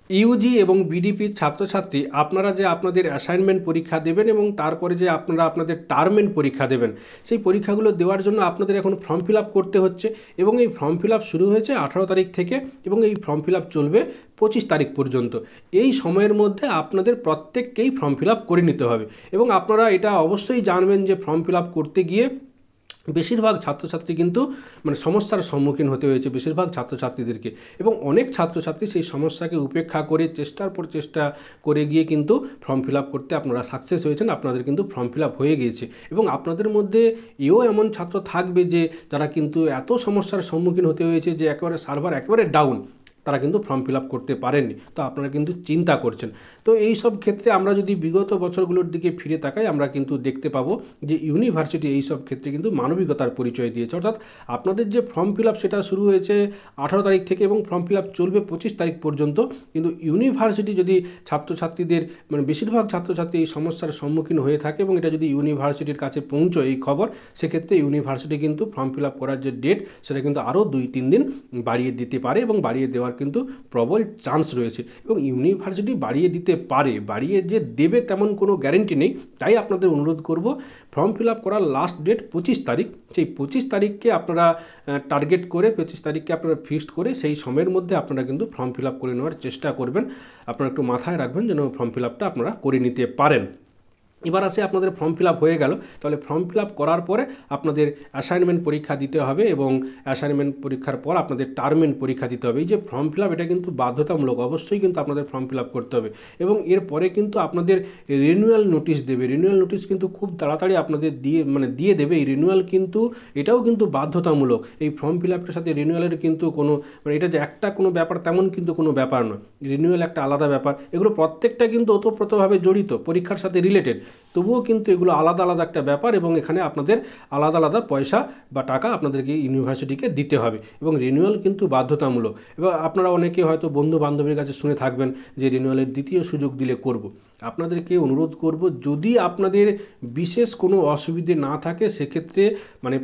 Yuji এবং বিডিপির ছাত্রছাত্রী আপনারা যে আপনাদের অ্যাসাইনমেন্ট পরীক্ষা দেবেন এবং তারপরে যে আপনারা আপনাদের টার্মেন পরীক্ষা দেবেন, সেই পরীক্ষাগুলো দেওয়ার জন্য আপনাদের এখন ফর্ম ফিল আপ করতে হচ্ছে এবং এই ফর্ম ফিল আপ শুরু হয়েছে 18 তারিখ থেকে এবং এই ফর্ম ফিল আপ চলবে 25 তারিখ পর্যন্ত। এই সময়ের মধ্যে আপনাদের প্রত্যেককেই ফর্ম ফিল আপ করে নিতে হবে এবং আপনারা এটা অবশ্যই জানবেন যে ফর্ম ফিল আপ করতে গিয়ে বেশিরভাগ ছাত্রছাত্রী কিন্তু সমস্যার সম্মুখীন হতে হয়েছে বেশিরভাগ ছাত্রছাত্রীদেরকে, এবং অনেক ছাত্রছাত্রী সেই সমস্যাকে উপেক্ষা করে চেষ্টার পর চেষ্টা করে গিয়ে কিন্তু ফর্ম ফিল আপ করতে আপনারা সাকসেস হয়েছেন, আপনাদের কিন্তু ফর্ম ফিল আপ হয়ে গিয়েছে। এবং আপনাদের মধ্যে এও এমন ছাত্র থাকবে যে যারা কিন্তু এত সমস্যার সম্মুখীন হতে হয়েছে যে একেবারে সার্ভার একেবারে ডাউন, তারা কিন্তু ফর্ম ফিল আপ করতে পারেননি। তো আপনারা কিন্তু চিন্তা করছেন। তো এই সব ক্ষেত্রে আমরা যদি বিগত বছরগুলোর দিকে ফিরে তাকাই, আমরা কিন্তু দেখতে পাবো যে ইউনিভার্সিটি এই সব ক্ষেত্রে কিন্তু মানবিকতার পরিচয় দিয়েছে। অর্থাৎ আপনাদের যে ফর্ম ফিল আপ সেটা শুরু হয়েছে 18 তারিখ থেকে এবং ফর্ম ফিল আপ চলবে 25 তারিখ পর্যন্ত, কিন্তু ইউনিভার্সিটি যদি ছাত্রছাত্রীদের বেশিরভাগ ছাত্রছাত্রী এই সমস্যার সম্মুখীন হয়ে থাকে এবং এটা যদি ইউনিভার্সিটির কাছে পৌঁছয় এই খবর, সেক্ষেত্রে ইউনিভার্সিটি কিন্তু ফর্ম ফিল আপ করার যে ডেট সেটা কিন্তু আরও 2-3 দিন বাড়িয়ে দিতে পারে এবং বাড়িয়ে দেওয়ার কিন্তু প্রবল চান্স রয়েছে। এবং ইউনিভার্সিটি বাড়িয়ে দিতে পারে, বাড়িয়ে যে দেবে তেমন কোনো গ্যারেন্টি নেই। তাই আপনাদের অনুরোধ করব, ফর্ম ফিল আপ করার লাস্ট ডেট 25 তারিখ, সেই 25 তারিখকে আপনারা টার্গেট করে 25 তারিখকে আপনারা ফিক্সড করে সেই সময়ের মধ্যে আপনারা কিন্তু ফর্ম ফিল আপ করে নেওয়ার চেষ্টা করবেন। আপনারা একটু মাথায় রাখবেন যেন ফর্ম ফিল আপটা আপনারা করে নিতে পারেন। এবার আসে আপনাদের ফর্ম ফিল আপ হয়ে গেল, তাহলে ফর্ম ফিল আপ করার পরে আপনাদের অ্যাসাইনমেন্ট পরীক্ষা দিতে হবে এবং অ্যাসাইনমেন্ট পরীক্ষার পর আপনাদের টার্মেন্ট পরীক্ষা দিতে হবে। এই যে ফর্ম ফিল আপ, এটা কিন্তু বাধ্যতামূলক, অবশ্যই কিন্তু আপনাদের ফর্ম ফিল আপ করতে হবে এবং এরপরে কিন্তু আপনাদের রিনিউয়াল নোটিশ দেবে। রিনিউয়াল নোটিশ কিন্তু খুব তাড়াতাড়ি আপনাদের দিয়ে দেবে। এই রিনিউয়াল কিন্তু এটাও কিন্তু বাধ্যতামূলক। এই ফর্ম ফিল আপের সাথে রিনিউয়ালের কিন্তু কোনো এটা যে একটা কোনো ব্যাপার তেমন কিন্তু কোনো ব্যাপার নয়। রিনিউয়াল একটা আলাদা ব্যাপার, এগুলো প্রত্যেকটা কিন্তু ওতপ্রোতভাবে জড়িত, পরীক্ষার সাথে রিলেটেড, তবুও কিন্তু এগুলো আলাদা আলাদা একটা ব্যাপার এবং এখানে আপনাদের আলাদা আলাদা পয়সা বা টাকা আপনাদেরকে ইউনিভার্সিটিকে দিতে হবে এবং রিনিউয়াল কিন্তু বাধ্যতামূলক। এবার আপনারা অনেকে হয়তো বন্ধু বান্ধবীর কাছে শুনে থাকবেন যে রিনিউয়ালের দ্বিতীয় সুযোগ দিলে করব। আপনাদেরকে অনুরোধ করব, যদি আপনাদের বিশেষ কোনো অসুবিধে না থাকে সেক্ষেত্রে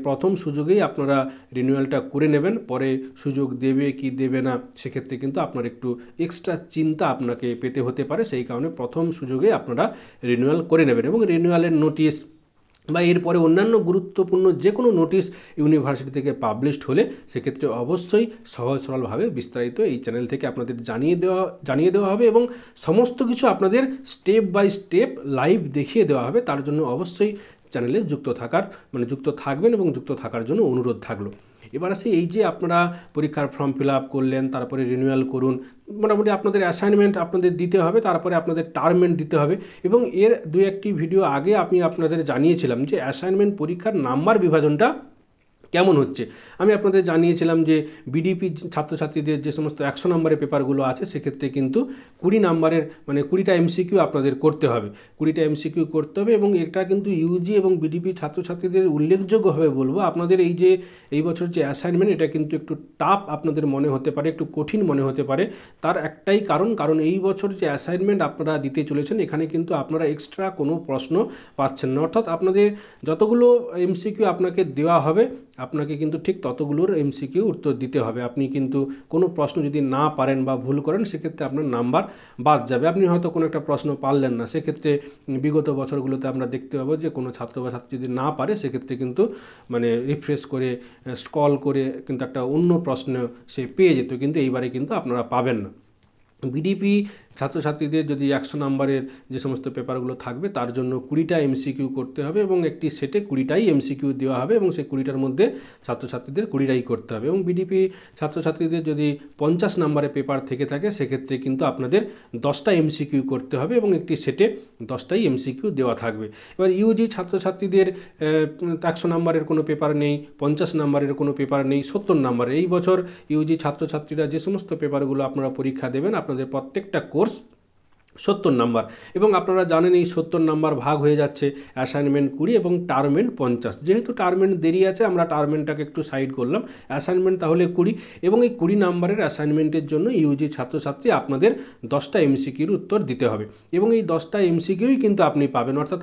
প্রথম সুযোগেই আপনারা রিনিউয়ালটা করে নেবেন। পরে সুযোগ দেবে কি দেবে না সেক্ষেত্রে কিন্তু আপনার একটু এক্সট্রা চিন্তা আপনাকে পেতে হতে পারে, সেই কারণে প্রথম সুযোগে আপনারা রিনিউয়াল করে নেবেন। এবং রিনিউয়ালের নোটিশ বা এরপরে অন্যান্য গুরুত্বপূর্ণ যে কোনো নোটিশ ইউনিভার্সিটি থেকে পাবলিশড হলে সেক্ষেত্রে অবশ্যই সহজ সরলভাবে বিস্তারিত এই চ্যানেল থেকে আপনাদের জানিয়ে দেওয়া হবে এবং সমস্ত কিছু আপনাদের স্টেপ বাই স্টেপ লাইভ দেখিয়ে দেওয়া হবে। তার জন্য অবশ্যই চ্যানেলে যুক্ত থাকবেন এবং যুক্ত থাকার জন্য অনুরোধ থাকলো। এবার আসে এই যে আপনারা পরীক্ষার ফর্ম ফিল আপ করলেন, তারপরে রিনিউয়াল করুন, মোটামুটি আপনাদের অ্যাসাইনমেন্ট আপনাদের দিতে হবে, তারপরে আপনাদের টার্মেন্ট দিতে হবে। এবং এর 2-1টি ভিডিও আগে আমি আপনাদের জানিয়েছিলাম যে অ্যাসাইনমেন্ট পরীক্ষার নাম্বার বিভাজনটা কেমন হচ্ছে। আমি আপনাদের জানিয়েছিলাম যে বিডিপি ছাত্রছাত্রীদের যে সমস্ত 100 নম্বরের পেপারগুলো আছে সেক্ষেত্রে কিন্তু 20 নম্বরের 20টা এমসিকিউ আপনাদের করতে হবে, 20টা এমসিকিউ করতে হবে। এবং এটা কিন্তু ইউজি এবং বিডিপি ছাত্রছাত্রীদের উল্লেখযোগ্যভাবে বলবো, আপনাদের এই বছর যে অ্যাসাইনমেন্ট এটা কিন্তু একটু টাফ আপনাদের মনে হতে পারে, একটু কঠিন মনে হতে পারে। তার একটাই কারণ এই বছর যে অ্যাসাইনমেন্ট আপনারা দিতে চলেছেন এখানে কিন্তু আপনারা এক্সট্রা কোনো প্রশ্ন পাচ্ছেন না। অর্থাৎ আপনাদের যতগুলো এমসিকিউ আপনাকে দেওয়া হবে আপনাকে কিন্তু ঠিক ততগুলোর এমসিকিউ উত্তর দিতে হবে। আপনি কিন্তু কোনো প্রশ্ন যদি না পারেন বা ভুল করেন সেক্ষেত্রে আপনার নাম্বার বাদ যাবে। আপনি হয়তো কোনো একটা প্রশ্ন পারলেন না, সেক্ষেত্রে বিগত বছরগুলোতে আমরা দেখতে পাবো যে কোনো ছাত্র বা ছাত্রী যদি না পারে সেক্ষেত্রে কিন্তু রিফ্রেশ করে স্ক্রল করে কিন্তু একটা অন্য প্রশ্ন সে পেয়ে যেত, কিন্তু এইবারে কিন্তু আপনারা পাবেন না। বিডিপি ছাত্রছাত্রীদের যদি 100 নম্বরের যে সমস্ত পেপারগুলো থাকবে তার জন্য 20টা এমসিকিউ করতে হবে এবং একটি সেটে 20টাই এমসিকিউ দেওয়া হবে এবং সেই 20টার মধ্যে ছাত্রছাত্রীদের 20টাই করতে হবে। এবং বিডিপি ছাত্রছাত্রীদের যদি 50 নম্বরের পেপার থেকে থাকে সেক্ষেত্রে কিন্তু আপনাদের 10টা এমসিকিউ করতে হবে এবং একটি সেটে 10টাই এমসিকিউ দেওয়া থাকবে। এবার ইউজি ছাত্রছাত্রীদের 100 নম্বরের কোনো পেপার নেই, 50 নম্বরের কোনো পেপার নেই, 70 নম্বরের। এই বছর ইউজি ছাত্রছাত্রীরা যে সমস্ত পেপারগুলো আপনারা পরীক্ষা দেবেন আপনাদের প্রত্যেকটা কোর্স 70 নাম্বার, এবং আপনারা জানেন এই 70 নাম্বার ভাগ হয়ে যাচ্ছে অ্যাসাইনমেন্ট 20 এবং টার্মেন্ট 50। যেহেতু টার্মেন্ট দেরি আছে, আমরা টার্মেন্টটাকে একটু সাইড করলাম, অ্যাসাইনমেন্ট তাহলে 20, এবং এই 20 নাম্বারের অ্যাসাইনমেন্টের জন্য ইউজি ছাত্রছাত্রী আপনাদের 10টা এমসিকিউর উত্তর দিতে হবে, এবং এই 10টা এমসিকিউই কিন্তু আপনি পাবেন, অর্থাৎ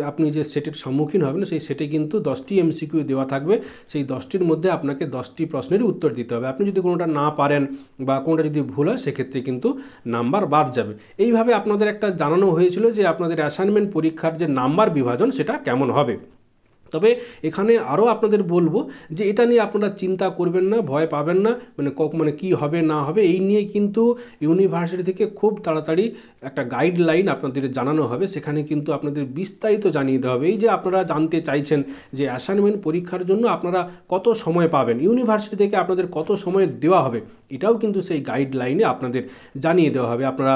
আপনি যে সেটের সম্মুখীন হবেন সেই সেটে কিন্তু 10টি এমসিকিউ দেওয়া থাকবে। সেই 10টির মধ্যে আপনাকে 10টি প্রশ্নেরই উত্তর দিতে হবে। আপনি যদি কোনোটা না পারেন বা কোনোটা যদি ভুল হয়, সেক্ষেত্রে কিন্তু নাম্বার বাদ যাবে। এইভাবে আপনাদের একটা জানানো হয়েছিল যে আপনাদের অ্যাসাইনমেন্ট পরীক্ষার যে নাম্বার বিভাজন সেটা কেমন হবে। তবে এখানে আরও আপনাদের বলবো যে এটা নিয়ে আপনারা চিন্তা করবেন না, ভয় পাবেন না, মানে কি হবে না হবে এই নিয়ে কিন্তু ইউনিভার্সিটি থেকে খুব তাড়াতাড়ি একটা গাইডলাইন আপনাদের জানানো হবে। সেখানে কিন্তু আপনাদের বিস্তারিত জানিয়ে দেওয়া হবে। এই যে আপনারা জানতে চাইছেন যে অ্যাসাইনমেন্ট পরীক্ষার জন্য আপনারা কত সময় পাবেন, ইউনিভার্সিটি থেকে আপনাদের কত সময় দেওয়া হবে, এটাও কিন্তু সেই গাইডলাইনে আপনাদের জানিয়ে দেওয়া হবে। আপনারা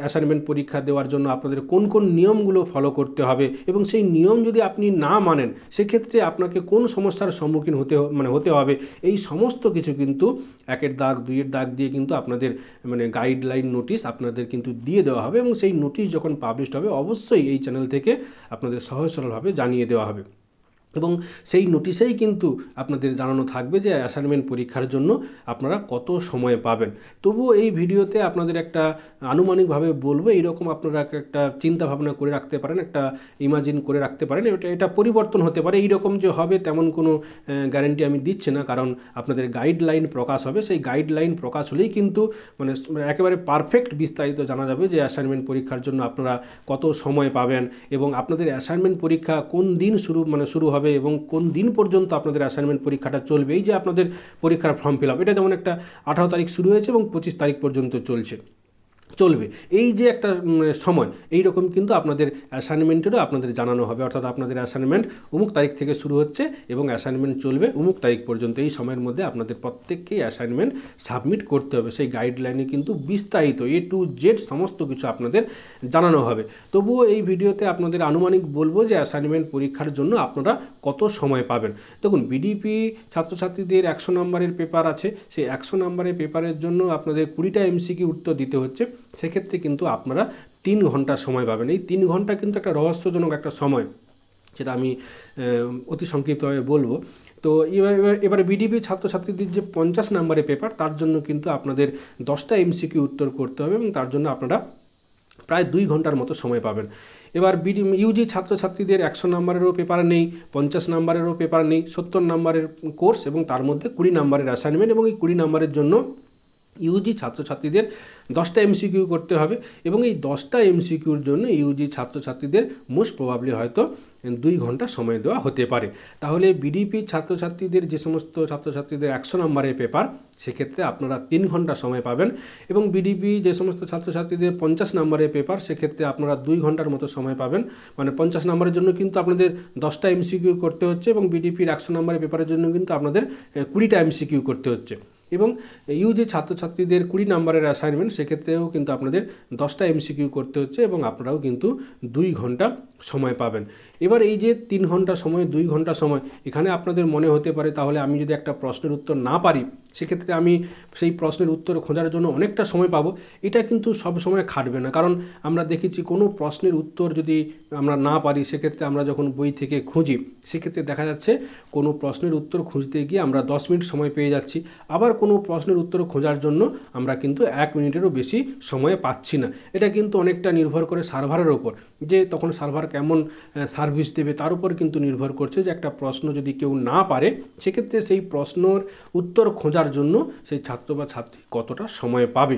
অ্যাসাইনমেন্ট পরীক্ষা দেওয়ার জন্য আপনাদের কোন কোন নিয়মগুলো ফলো করতে হবে, এবং সেই নিয়ম যদি আপনি না মানেন সেক্ষেত্রে আপনাকে কোন সমস্যার সম্মুখীন হতে হবে, এই সমস্ত কিছু কিন্তু 1-এর দাগ 2-এর দাগ দিয়ে কিন্তু আপনাদের গাইডলাইন নোটিশ আপনাদের কিন্তু দিয়ে দেওয়া হবে, এবং সেই নোটিশ যখন পাবলিশড হবে অবশ্যই এই চ্যানেল থেকে আপনাদের সহজ সরলভাবে জানিয়ে দেওয়া হবে, এবং সেই নোটিশেই কিন্তু আপনাদের জানানো থাকবে যে অ্যাসাইনমেন্ট পরীক্ষার জন্য আপনারা কত সময় পাবেন। তবুও এই ভিডিওতে আপনাদের একটা আনুমানিকভাবে বলবো, এইরকম আপনারা একটা চিন্তা ভাবনা করে রাখতে পারেন, একটা ইমাজিন করে রাখতে পারেন। এটা পরিবর্তন হতে পারে, এইরকম যে হবে তেমন কোনো গ্যারেন্টি আমি দিচ্ছি না, কারণ আপনাদের গাইডলাইন প্রকাশ হবে। সেই গাইডলাইন প্রকাশ হলেই কিন্তু একেবারে পারফেক্ট বিস্তারিত জানা যাবে যে অ্যাসাইনমেন্ট পরীক্ষার জন্য আপনারা কত সময় পাবেন, এবং আপনাদের অ্যাসাইনমেন্ট পরীক্ষা কোন দিন শুরু হবে এবং কোন দিন পর্যন্ত আপনাদের অ্যাসাইনমেন্ট পরীক্ষাটা চলবে। এই যে আপনাদের পরীক্ষার ফর্ম ফিল আপ, এটা যেমন একটা 18 তারিখ শুরু হয়েছে এবং 25 তারিখ পর্যন্ত চলবে, এই যে একটা সময়, এই রকম কিন্তু আপনাদের অ্যাসাইনমেন্টেরও আপনাদের জানানো হবে, অর্থাৎ আপনাদের অ্যাসাইনমেন্ট অমুক তারিখ থেকে শুরু হচ্ছে এবং অ্যাসাইনমেন্ট চলবে অমুক তারিখ পর্যন্ত। এই সময়ের মধ্যে আপনাদের প্রত্যেককেই অ্যাসাইনমেন্ট সাবমিট করতে হবে। সেই গাইডলাইনে কিন্তু বিস্তারিত A to Z সমস্ত কিছু আপনাদের জানানো হবে। তবুও এই ভিডিওতে আপনাদের আনুমানিক বলবো যে অ্যাসাইনমেন্ট পরীক্ষার জন্য আপনারা কত সময় পাবেন। দেখুন, বিডিপি ছাত্রছাত্রীদের 100 নম্বরের পেপার আছে, সেই 100 নম্বরের পেপারের জন্য আপনাদের 20টা এমসিকিউ উত্তর দিতে হচ্ছে। সেক্ষেত্রে কিন্তু আপনারা 3 ঘন্টা সময় পাবেন। এই 3 ঘন্টা কিন্তু একটা রহস্যজনক একটা সময়, যেটা আমি অতি সংক্ষিপ্তভাবে বলবো। তো এবারে বিডিপি ছাত্রছাত্রীদের যে 50 নম্বরের পেপার, তার জন্য কিন্তু আপনাদের 10টা এমসিকিউ উত্তর করতে হবে, এবং তার জন্য আপনারা প্রায় 2 ঘন্টার মতো সময় পাবেন। এবার ইউজি ছাত্রছাত্রীদের 100 নম্বরেরও পেপার নেই, 50 নম্বরেরও পেপার নেই, 70 নম্বরের কোর্স, এবং তার মধ্যে 20 নম্বরের অ্যাসাইনমেন্ট, এবং এই 20 নম্বরের জন্য ইউজি ছাত্রছাত্রীদের 10টা এমসিকিউ করতে হবে, এবং এই 10টা এমসিকিউর জন্য ইউজি ছাত্রছাত্রীদের মোস্ট প্রবাবলি হয়তো 2 ঘন্টা সময় দেওয়া হতে পারে। তাহলে বিডিপি ছাত্রছাত্রীদের যে সমস্ত ছাত্রছাত্রীদের 100 নম্বরের পেপার, সেক্ষেত্রে আপনারা 3 ঘন্টা সময় পাবেন, এবং বিডিপি যে সমস্ত ছাত্রছাত্রীদের 50 নম্বরের পেপার, সেক্ষেত্রে আপনারা 2 ঘন্টার মতো সময় পাবেন। 50 নম্বরের জন্য কিন্তু আপনাদের 10টা এমসিকিউ করতে হচ্ছে, এবং বিডিপির 100 নম্বরের পেপারের জন্য কিন্তু আপনাদের 20টা এমসিকিউ করতে হচ্ছে। এবং ইউজি ছাত্রছাত্রীদের 20 নম্বরের অ্যাসাইনমেন্ট, সেক্ষেত্রেও কিন্তু আপনাদের 10টা এমসিকিউ করতে হচ্ছে, এবং আপনারাও কিন্তু 2 ঘন্টা সময় পাবেন। এবার এই যে 3 ঘন্টা সময়, 2 ঘন্টা সময়, এখানে আপনাদের মনে হতে পারে তাহলে আমি যদি একটা প্রশ্নের উত্তর না পারি, সেক্ষেত্রে আমি সেই প্রশ্নের উত্তর খোঁজার জন্য অনেকটা সময় পাবো। এটা কিন্তু সব সময় খাটবে না, কারণ আমরা দেখেছি কোনো প্রশ্নের উত্তর যদি আমরা না পারি, সেক্ষেত্রে আমরা যখন বই থেকে খুঁজি, সেক্ষেত্রে দেখা যাচ্ছে কোনো প্রশ্নের উত্তর খুঁজতে গিয়ে আমরা 10 মিনিট সময় পেয়ে যাচ্ছি, আবার কোনো প্রশ্নের উত্তর খোঁজার জন্য আমরা কিন্তু 1 মিনিটেরও বেশি সময় পাচ্ছি না। এটা কিন্তু অনেকটা নির্ভর করে সার্ভারের ওপর, যে তখন সার্ভার কেমন সার্ভিস দেবে তার উপর কিন্তু নির্ভর করছে যে একটা প্রশ্ন যদি কেউ না পারে, সেক্ষেত্রে সেই প্রশ্নের উত্তর খোঁজার জন্য সেই ছাত্র বা ছাত্রী কতটা সময় পাবে।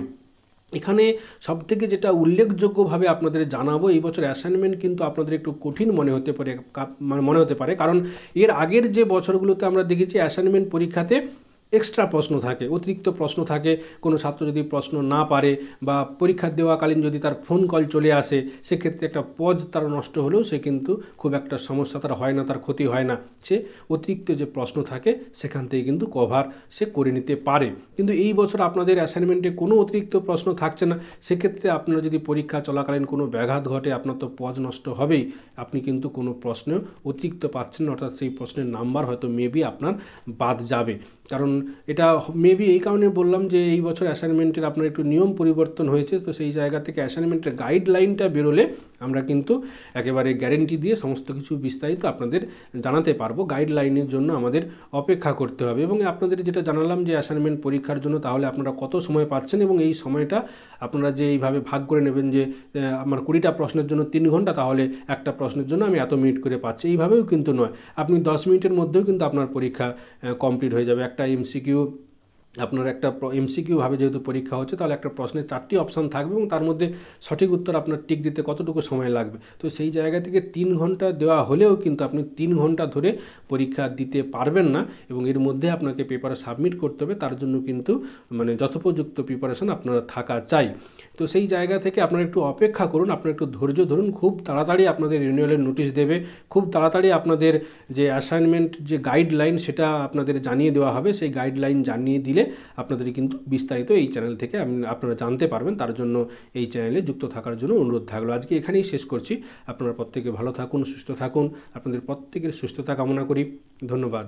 এখানে সবথেকে যেটা উল্লেখযোগ্যভাবে আপনাদের জানাবো, এই বছর অ্যাসাইনমেন্ট কিন্তু আপনাদের একটু কঠিন মনে হতে পারে, কারণ এর আগের যে বছরগুলোতে আমরা দেখেছি অ্যাসাইনমেন্ট পরীক্ষাতে এক্সট্রা প্রশ্ন থাকে, অতিরিক্ত প্রশ্ন থাকে। কোনো ছাত্র যদি প্রশ্ন না পারে বা পরীক্ষা দেওয়াকালীন যদি তার ফোন কল চলে আসে, সেক্ষেত্রে একটা পজ তার নষ্ট হলেও সে কিন্তু খুব একটা সমস্যা তার হয় না, তার ক্ষতি হয় না। সে অতিরিক্ত যে প্রশ্ন থাকে সেখান থেকে কিন্তু কভার সে করে নিতে পারে। কিন্তু এই বছর আপনাদের অ্যাসাইনমেন্টে কোনো অতিরিক্ত প্রশ্ন থাকছে না, সেক্ষেত্রে আপনার যদি পরীক্ষা চলাকালীন কোনো ব্যাঘাত ঘটে, আপনার তো পজ নষ্ট হবেই, আপনি কিন্তু কোনো প্রশ্ন অতিরিক্ত পাচ্ছেন না, অর্থাৎ সেই প্রশ্নের নাম্বার হয়তো মেবি আপনার বাদ যাবে। কারণ এটা মেবি এই কারণে বললাম যে এই বছর অ্যাসাইনমেন্টের আপনার একটু নিয়ম পরিবর্তন হয়েছে, তো সেই জায়গা থেকে অ্যাসাইনমেন্টের গাইডলাইনটা বেরোলে আমরা কিন্তু একেবারে গ্যারেন্টি দিয়ে সমস্ত কিছু বিস্তারিত আপনাদের জানাতে পারবো। গাইডলাইনের জন্য আমাদের অপেক্ষা করতে হবে। এবং আপনাদের যেটা জানালাম যে অ্যাসাইনমেন্ট পরীক্ষার জন্য তাহলে আপনারা কত সময় পাচ্ছেন, এবং এই সময়টা আপনারা যে এইভাবে ভাগ করে নেবেন যে আমার 20টা প্রশ্নের জন্য 3 ঘন্টা, তাহলে একটা প্রশ্নের জন্য আমি এত মিনিট করে পাচ্ছি, এইভাবেও কিন্তু নয়। আপনি 10 মিনিটের মধ্যেও কিন্তু আপনার পরীক্ষা কমপ্লিট হয়ে যাবে। একটা এমসিকিউ আপনার একটা এমসিকিউভাবে যেহেতু পরীক্ষা হচ্ছে, তাহলে একটা প্রশ্নের 4টি অপশান থাকবে এবং তার মধ্যে সঠিক উত্তর আপনার টিক দিতে কতটুকু সময় লাগবে। তো সেই জায়গা থেকে 3 ঘন্টা দেওয়া হলেও কিন্তু আপনি 3 ঘন্টা ধরে পরীক্ষা দিতে পারবেন না, এবং এর মধ্যে আপনাকে পেপার সাবমিট করতে হবে। তার জন্য কিন্তু মানে যথোপযুক্ত প্রিপারেশন আপনার থাকা চাই। তো সেই জায়গা থেকে আপনারা একটু অপেক্ষা করুন, আপনারা একটু ধৈর্য ধরুন। খুব তাড়াতাড়ি আপনাদের রিনিউয়ালের নোটিশ দেবে, খুব তাড়াতাড়ি আপনাদের যে অ্যাসাইনমেন্ট যে গাইডলাইন সেটা আপনাদের জানিয়ে দেওয়া হবে। সেই গাইডলাইন জানিয়ে দিলে আপনাদের কিন্তু বিস্তারিত এই চ্যানেল থেকে আপনারা জানতে পারবেন। তার জন্য এই চ্যানেলে যুক্ত থাকার জন্য অনুরোধ থাকলো। আজকে এখানেই শেষ করছি। আপনারা প্রত্যেকে ভালো থাকুন, সুস্থ থাকুন। আপনাদের প্রত্যেকের সুস্থতা কামনা করি। ধন্যবাদ।